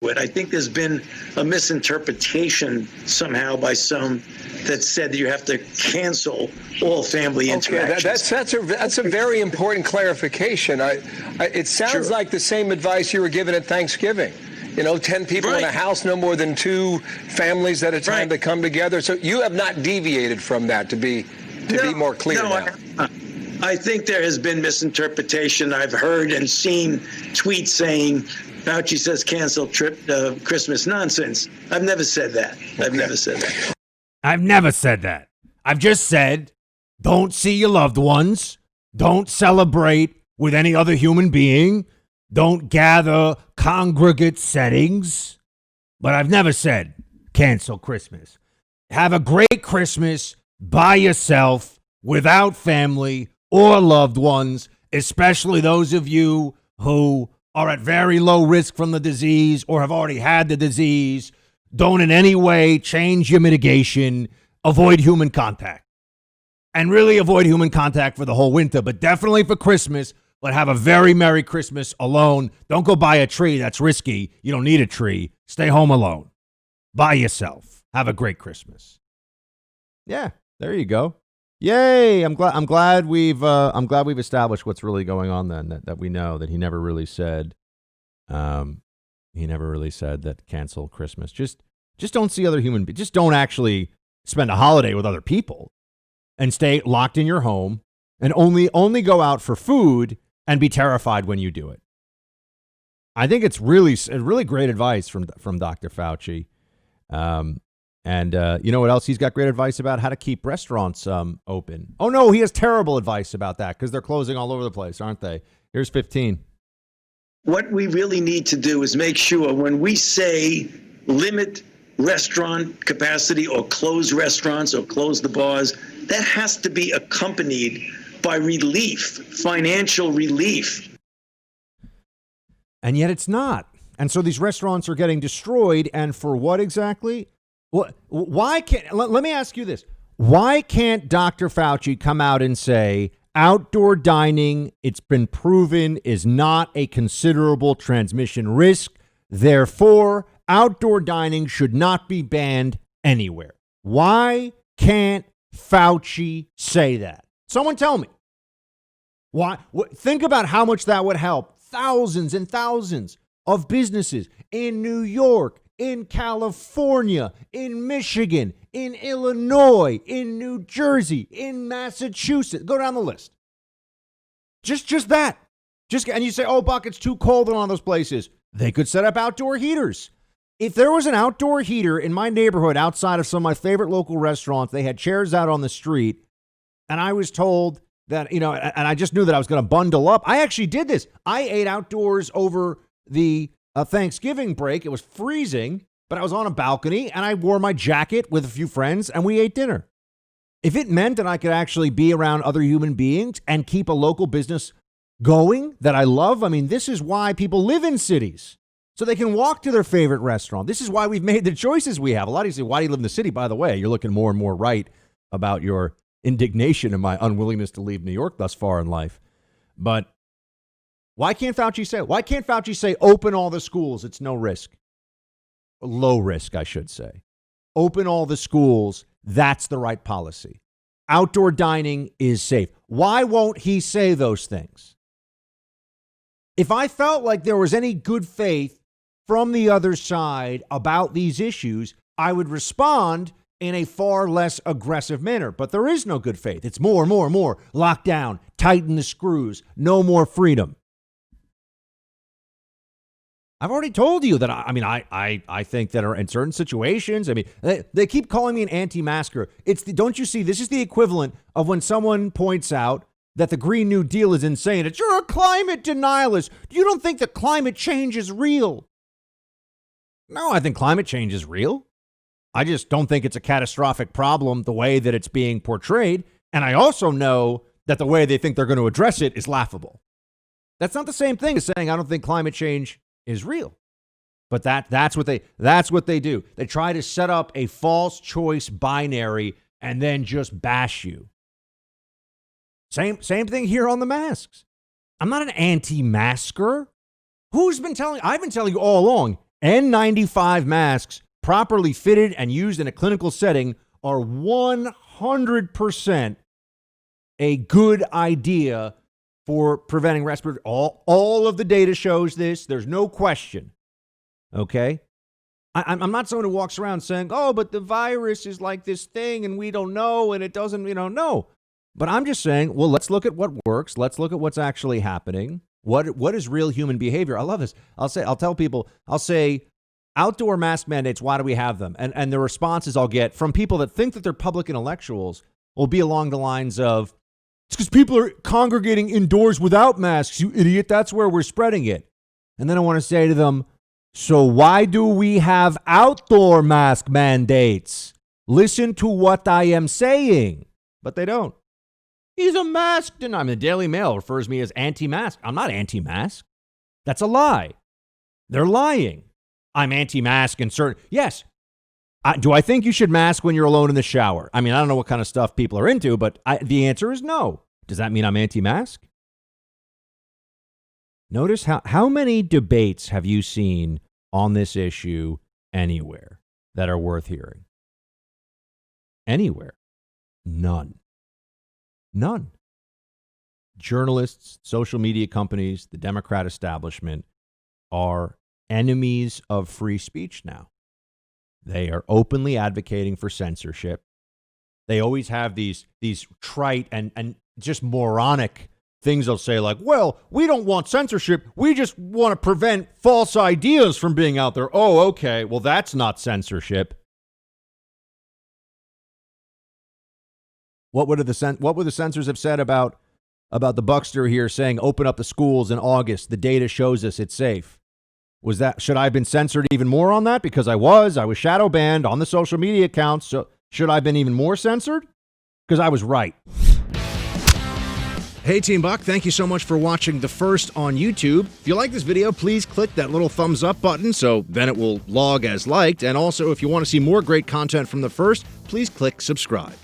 it. I think there's been a misinterpretation somehow by some that said that you have to cancel all family interactions. That's a very important clarification. It sounds Sure. like the same advice you were given at Thanksgiving. 10 people in a house, no more than 2 families at a time that come together. So you have not deviated from that, to be more clear now. I think there has been misinterpretation. I've heard and seen tweets saying Fauci says cancel Christmas nonsense. I've never said that. Okay. I've never said that. I've never said that. I've just said don't see your loved ones. Don't celebrate with any other human being. Don't gather congregate settings. But I've never said cancel Christmas. Have a great Christmas by yourself, without family or loved ones, especially those of you who are at very low risk from the disease or have already had the disease. Don't in any way change your mitigation. Avoid human contact. And really avoid human contact for the whole winter, but definitely for Christmas. But have a very Merry Christmas alone. Don't go buy a tree. That's risky. You don't need a tree. Stay home alone. By yourself. Have a great Christmas. Yeah, there you go. Yay! I'm glad we've established what's really going on. Then that we know that he never really said. He never really said that cancel Christmas. Just don't see other human beings. Just don't actually spend a holiday with other people, and stay locked in your home, and only go out for food and be terrified when you do it. I think it's really great advice from Dr. Fauci. And you know what else he's got great advice about? How to keep restaurants open. Oh, no, he has terrible advice about that because they're closing all over the place, aren't they? Here's 15. What we really need to do is make sure when we say limit restaurant capacity or close restaurants or close the bars, that has to be accompanied by relief, financial relief. And yet it's not. And so these restaurants are getting destroyed. And for what exactly? Why can't, let me ask you this. Why can't Dr. Fauci come out and say outdoor dining, it's been proven, is not a considerable transmission risk. Therefore, outdoor dining should not be banned anywhere. Why can't Fauci say that? Someone tell me. Why? Think about how much that would help thousands and thousands of businesses in New York, in California, in Michigan, in Illinois, in New Jersey, in Massachusetts. Go down the list. Just that. And you say, oh, Buck, it's too cold in all those places. They could set up outdoor heaters. If there was an outdoor heater in my neighborhood outside of some of my favorite local restaurants, they had chairs out on the street, and I was told that, and I just knew that I was going to bundle up. I actually did this. I ate outdoors over the Thanksgiving break. It was freezing, but I was on a balcony, and I wore my jacket with a few friends, and we ate dinner. If it meant that I could actually be around other human beings and keep a local business going that I love, this is why people live in cities. So they can walk to their favorite restaurant. This is why we've made the choices we have. A lot of you say, why do you live in the city? By the way, you're looking more and more right about your indignation and my unwillingness to leave New York thus far in life. But why can't Fauci say it? Why can't Fauci say open all the schools? It's no risk. Low risk, I should say. Open all the schools. That's the right policy. Outdoor dining is safe. Why won't he say those things? If I felt like there was any good faith from the other side about these issues, I would respond in a far less aggressive manner. But there is no good faith. It's more. Lockdown, tighten the screws, no more freedom. I've already told you that, I think that in certain situations, they keep calling me an anti-masker. Don't you see, this is the equivalent of when someone points out that the Green New Deal is insane. You're a climate denialist. You don't think that climate change is real? No, I think climate change is real. I just don't think it's a catastrophic problem the way that it's being portrayed. And I also know that the way they think they're going to address it is laughable. That's not the same thing as saying I don't think climate change is real. But that's what they do. They try to set up a false choice binary and then just bash you. Same thing here on the masks. I'm not an anti-masker. I've been telling you all along, N95 masks properly fitted and used in a clinical setting are 100% a good idea for preventing respiratory. All of the data shows this. There's no question. Okay? I'm not someone who walks around saying, oh, but the virus is like this thing and we don't know and it doesn't, no. But I'm just saying, well, let's look at what works. Let's look at what's actually happening. What is real human behavior? I love this. I'll tell people, outdoor mask mandates, why do we have them? And the responses I'll get from people that think that they're public intellectuals will be along the lines of, it's because people are congregating indoors without masks, you idiot. That's where we're spreading it. And then I want to say to them, so why do we have outdoor mask mandates? Listen to what I am saying. But they don't. He's a mask denier. The Daily Mail refers me as anti-mask. I'm not anti-mask. That's a lie. They're lying. I'm anti-mask in certain... Yes. Do I think you should mask when you're alone in the shower? I mean, I don't know what kind of stuff people are into, but the answer is no. Does that mean I'm anti-mask? Notice how many debates have you seen on this issue anywhere that are worth hearing? Anywhere. None. Journalists, social media companies, the Democrat establishment are enemies of free speech now. They are openly advocating for censorship. They always have these trite and just moronic things they'll say like, well, we don't want censorship. We just want to prevent false ideas from being out there. Oh, okay. Well, that's not censorship. What would the censors have said about the Buckster here saying open up the schools in August? The data shows us it's safe. Should I have been censored even more on that? Because I was shadow banned on the social media accounts. So should I have been even more censored? Because I was right. Hey, Team Buck, thank you so much for watching The First on YouTube. If you like this video, please click that little thumbs up button so then it will log as liked. And also, if you want to see more great content from The First, please click subscribe.